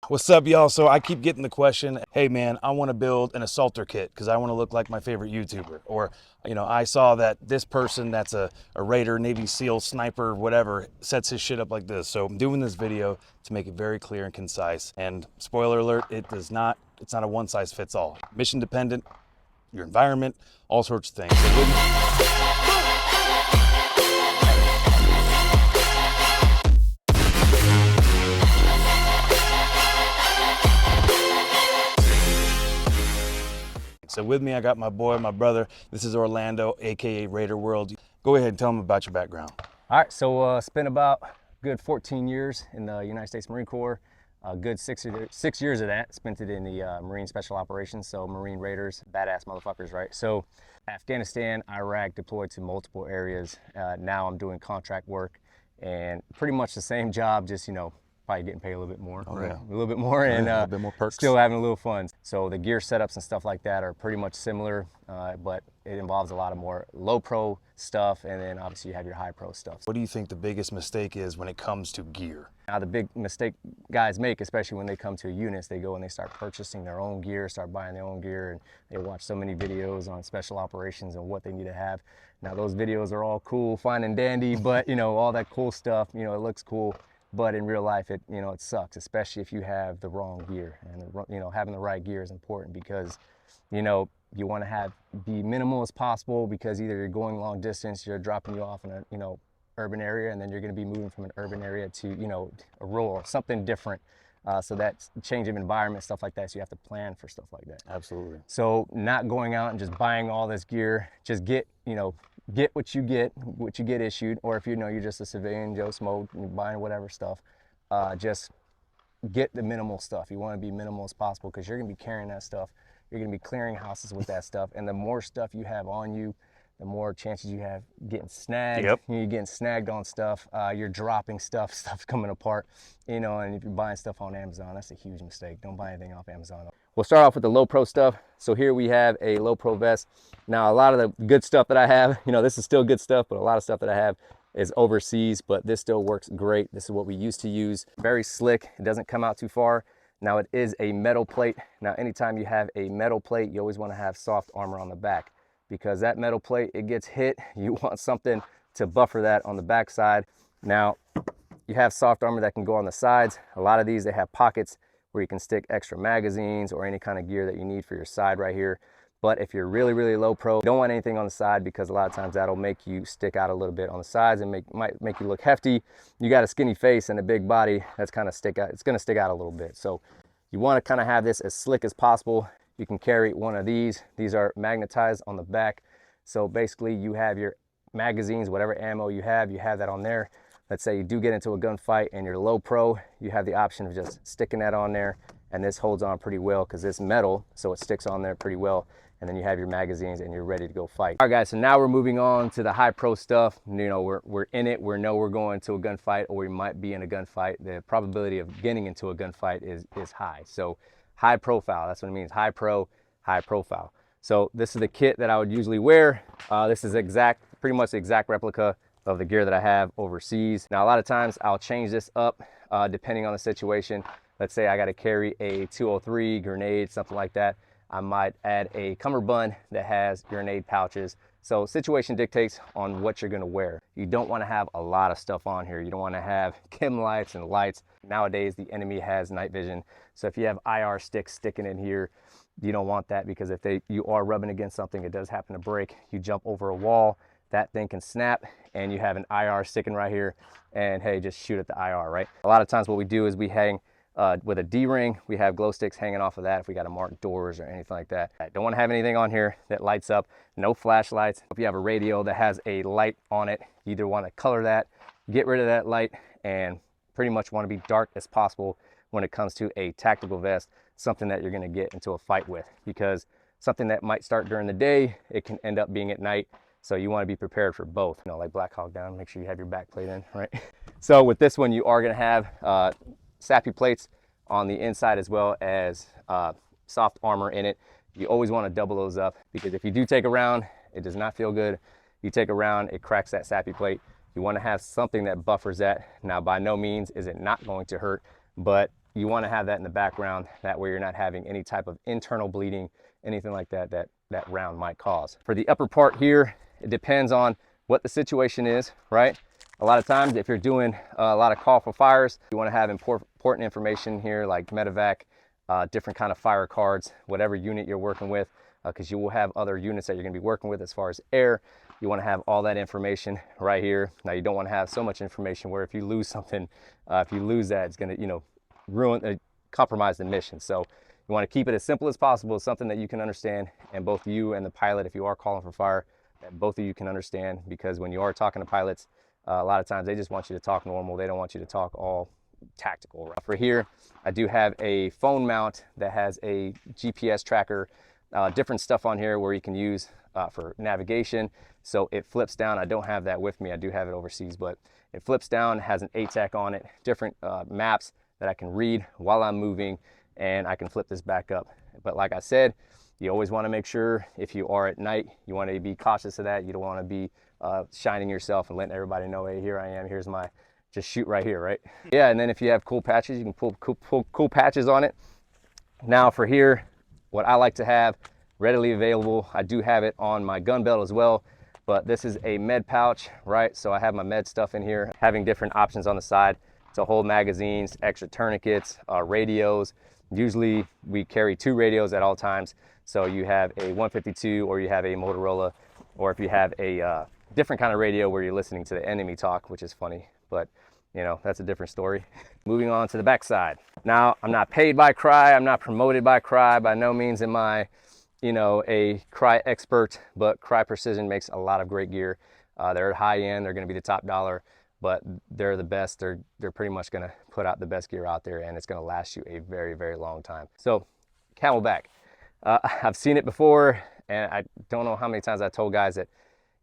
What's up, y'all? So I keep getting the question, hey man, I want to build an assaulter kit because I want to look like my favorite YouTuber. Or, I saw that this person that's a Raider, Navy SEAL, sniper, whatever, sets his shit up like this. So I'm doing this video to make it very clear and concise. And spoiler alert, it's not a one size fits all. Mission dependent, your environment, all sorts of things. So with me, I got my boy, my brother. This is Orlando, AKA Raider World. Go ahead and tell them about your background. All right, so spent about good 14 years in the United States Marine Corps. A good six years of that spent it in the Marine Special Operations, so Marine Raiders, badass motherfuckers, right? So Afghanistan, Iraq, deployed to multiple areas. Now I'm doing contract work and pretty much the same job, just, probably getting paid a little bit more, right? A little bit more, and a bit more perks. Still having a little fun. So the gear setups and stuff like that are pretty much similar, but it involves a lot of more low pro stuff, and then obviously you have your high pro stuff. What do you think the biggest mistake is when it comes to gear? Now the big mistake guys make, especially when they come to units, they go and they start purchasing their own gear, start buying their own gear, and they watch so many videos on special operations and what they need to have. Now those videos are all cool, fine and dandy, but all that cool stuff, it looks cool. But in real life, it sucks, especially if you have the wrong gear. And having the right gear is important because you want to be minimal as possible, because either you're going long distance, you're dropping you off in a urban area, and then you're going to be moving from an urban area to a rural or something different. So that's change of environment, stuff like that. So you have to plan for stuff like that. Absolutely. So not going out and just buying all this gear, just get what you get issued, or if you're just a civilian, Joe Smo, you're buying whatever stuff, just get the minimal stuff. You want to be minimal as possible because you're going to be carrying that stuff. You're going to be clearing houses with that stuff, and the more stuff you have on you, the more chances you have getting snagged. Yep. You're getting snagged on stuff. You're dropping stuff's coming apart. And if you're buying stuff on Amazon, that's a huge mistake. Don't buy anything off Amazon. We'll start off with the low pro stuff. So here we have a low pro vest. Now a lot of the good stuff that I have, this is still good stuff, but a lot of stuff that I have is overseas, but this still works great. This is what we used to use. Very slick. It doesn't come out too far. Now it is a metal plate. Now anytime you have a metal plate, you always want to have soft armor on the back, because that metal plate, it gets hit. You want something to buffer that on the back side. Now, you have soft armor that can go on the sides. A lot of these, they have pockets where you can stick extra magazines or any kind of gear that you need for your side right here. But if you're really, really low pro, you don't want anything on the side, because a lot of times that'll make you stick out a little bit on the sides and might make you look hefty. You got a skinny face and a big body, that's kind of stick out. It's gonna stick out a little bit. So you wanna kind of have this as slick as possible. You can carry one of these. These are magnetized on the back. So basically you have your magazines, whatever ammo you have that on there. Let's say you do get into a gunfight and you're low pro, you have the option of just sticking that on there, and this holds on pretty well because it's metal, so it sticks on there pretty well. And then you have your magazines and you're ready to go fight. All right guys, so now we're moving on to the high pro stuff. We're in it, we know we're going to a gunfight, or we might be in a gunfight. The probability of getting into a gunfight is high. So high profile, that's what it means. High pro, high profile. So this is the kit that I would usually wear. This is pretty much the exact replica of the gear that I have overseas. Now a lot of times I'll change this up depending on the situation. Let's say I got to carry a 203 grenade, something like that. I might add a cummerbund that has grenade pouches. So situation dictates on what you're gonna wear. You don't wanna have a lot of stuff on here. You don't wanna have chem lights and lights. Nowadays, the enemy has night vision. So if you have IR sticks sticking in here, you don't want that, because if you are rubbing against something, it does happen to break. You jump over a wall, that thing can snap, and you have an IR sticking right here, and hey, just shoot at the IR, right? A lot of times what we do is we hang with a D-ring, we have glow sticks hanging off of that if we got to mark doors or anything like that. I don't want to have anything on here that lights up, no flashlights. If you have a radio that has a light on it, you either want to color that, get rid of that light, and pretty much want to be dark as possible when it comes to a tactical vest, something that you're going to get into a fight with, because something that might start during the day, it can end up being at night. So you want to be prepared for both. Like Black Hawk Down, make sure you have your back plate in, right? So with this one, you are going to have sappy plates on the inside, as well as soft armor in it. You always want to double those up, because if you do take a round, it does not feel good. You take a round, it cracks that sappy plate. You want to have something that buffers that. Now, by no means is it not going to hurt, but you want to have that in the background. That way you're not having any type of internal bleeding, anything like that that round might cause. For the upper part here, it depends on what the situation is, right? A lot of times if you're doing a lot of call for fires, you want to have important information here like medevac, different kind of fire cards, whatever unit you're working with, because you will have other units that you're going to be working with as far as air. You want to have all that information right here. Now you don't want to have so much information where if you lose something, if you lose that, it's going to, you know, ruin, compromise the mission. So you want to keep it as simple as possible, something that you can understand, and both you and the pilot, if you are calling for fire, that both of you can understand, because when you are talking to pilots, a lot of times they just want you to talk normal. They don't want you to talk all tactical. Right? For here, I do have a phone mount that has a GPS tracker, different stuff on here where you can use for navigation. So it flips down. I don't have that with me. I do have it overseas, but it flips down, has an ATAC on it, different maps that I can read while I'm moving, and I can flip this back up. But like I said, you always want to make sure if you are at night, you want to be cautious of that. You don't want to be shining yourself and letting everybody know, hey, here I am, here's my, just shoot right here, right? Yeah, and then if you have cool patches, you can pull cool patches on it. Now for here, what I like to have readily available, I do have it on my gun belt as well, but this is a med pouch, right? So I have my med stuff in here, having different options on the side to hold magazines, extra tourniquets, radios. Usually we carry 2 radios at all times. So you have a 152 or you have a Motorola, or if you have a different kind of radio where you're listening to the enemy talk, which is funny, but you know, that's a different story. Moving on to the backside. Now, I'm not paid by Cry. I'm not promoted by Cry. By no means am I, you know, a Cry expert, but Cry Precision makes a lot of great gear. They're high end. They're going to be the top dollar, but they're the best. They're pretty much going to put out the best gear out there, and it's going to last you a very, very long time. So, Camelback. I've seen it before, and I don't know how many times I told guys that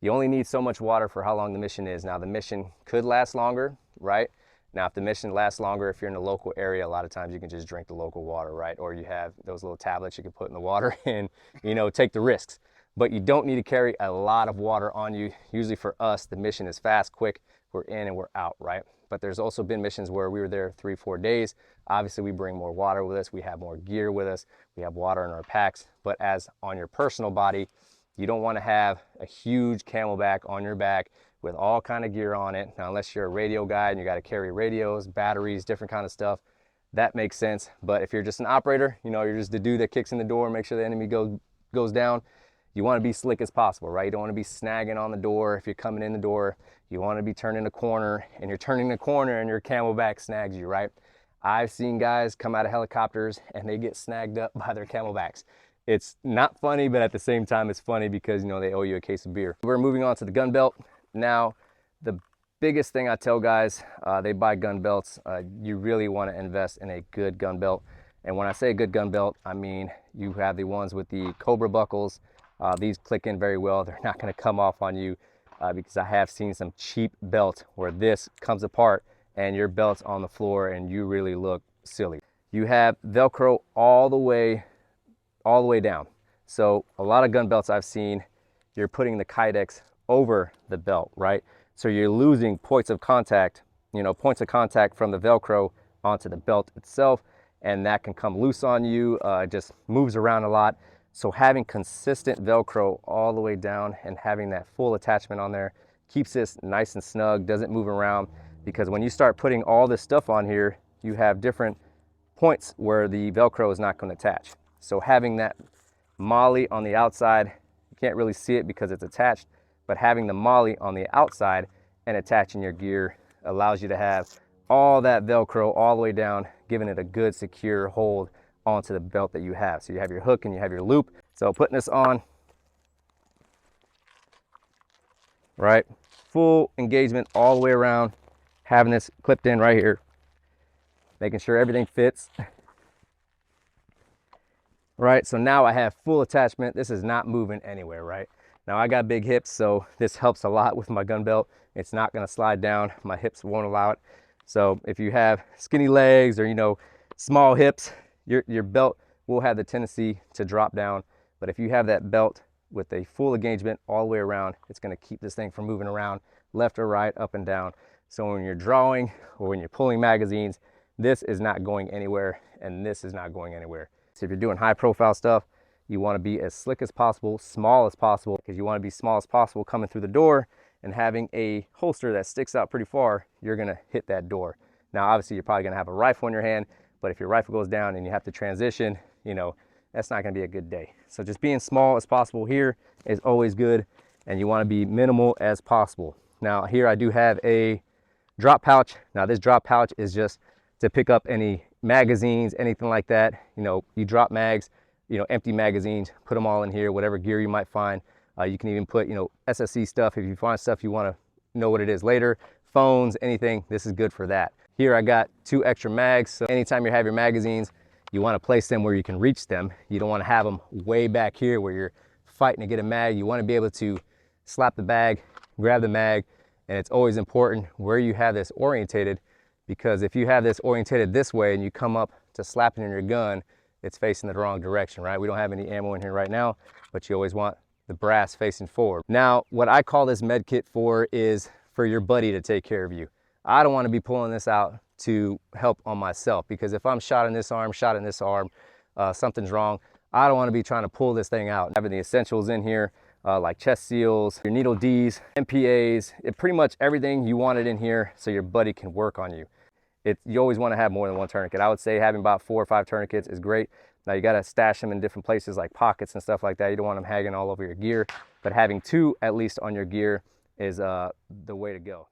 you only need so much water for how long the mission is. Now, the mission could last longer, right? Now, if the mission lasts longer, if you're in the local area, a lot of times you can just drink the local water, right? Or you have those little tablets you can put in the water and, you know, take the risks. But you don't need to carry a lot of water on you. Usually for us, the mission is fast, quick, we're in and we're out, right? But there's also been missions where we were there 3-4 days. Obviously, we bring more water with us. We have more gear with us. We have water in our packs. But as on your personal body, you don't want to have a huge Camelback on your back with all kind of gear on it. Now, unless you're a radio guy and you got to carry radios, batteries, different kind of stuff, that makes sense. But if you're just an operator, you know, you're just the dude that kicks in the door, make sure the enemy goes down, you want to be slick as possible, right? You don't want to be snagging on the door. If you're coming in the door, you want to be turning a corner, and you're turning the corner and your Camelback snags you, right? I've seen guys come out of helicopters and they get snagged up by their Camelbacks. It's not funny, but at the same time, it's funny because, you know, they owe you a case of beer. We're moving on to the gun belt. Now, the biggest thing I tell guys, they buy gun belts, you really want to invest in a good gun belt. And when I say good gun belt, I mean you have the ones with the Cobra buckles. These click in very well. They're not going to come off on you because I have seen some cheap belt where this comes apart and your belt's on the floor and you really look silly. You have Velcro all the way down. So a lot of gun belts I've seen, you're putting the Kydex over the belt, right? So you're losing points of contact, you know, points of contact from the Velcro onto the belt itself, and that can come loose on you. It just moves around a lot. So having consistent Velcro all the way down and having that full attachment on there keeps this nice and snug, doesn't move around, because when you start putting all this stuff on here, you have different points where the Velcro is not going to attach. So having that MOLLE on the outside, you can't really see it because it's attached, but having the MOLLE on the outside and attaching your gear allows you to have all that Velcro all the way down, giving it a good secure hold onto the belt that you have. So you have your hook and you have your loop. So putting this on, right, full engagement all the way around, having this clipped in right here, making sure everything fits. Right, so now I have full attachment. This is not moving anywhere, right? Now I got big hips, so this helps a lot with my gun belt. It's not gonna slide down. My hips won't allow it. So if you have skinny legs or, you know, small hips, your belt will have the tendency to drop down. But if you have that belt with a full engagement all the way around, it's gonna keep this thing from moving around left or right, up and down. So when you're drawing or when you're pulling magazines, This is not going anywhere, and this is not going anywhere. So if you're doing high profile stuff, you want to be as slick as possible, small as possible, because you want to be small as possible coming through the door, and having a holster that sticks out pretty far, you're gonna hit that door. Now, obviously, you're probably gonna have a rifle in your hand, but if your rifle goes down and you have to transition, you know, that's not gonna be a good day. So just being small as possible here is always good, and you wanna be minimal as possible. Now, here I do have a drop pouch. Now, this drop pouch is just to pick up any magazines, anything like that. You know, you drop mags, you know, empty magazines, put them all in here, whatever gear you might find. You can even put, you know, SSC stuff if you find stuff you want to know what it is later, phones, anything. This is good for that. Here I got 2 extra mags, so anytime you have your magazines, you want to place them where you can reach them. You don't want to have them way back here where you're fighting to get a mag. You want to be able to slap the bag, grab the mag, and it's always important where you have this orientated, because if you have this orientated this way and you come up to slap it in your gun, it's facing the wrong direction, right? We don't have any ammo in here right now, but you always want the brass facing forward. Now, what I call this med kit for is for your buddy to take care of you. I don't want to be pulling this out to help on myself, because if I'm shot in this arm, something's wrong. I don't want to be trying to pull this thing out. Having the essentials in here, like chest seals, your needle Ds, MPAs, pretty much everything you want it in here so your buddy can work on you. You always want to have more than one tourniquet. I would say having about 4 or 5 tourniquets is great. Now you got to stash them in different places like pockets and stuff like that. You don't want them hanging all over your gear, but having 2 at least on your gear is the way to go.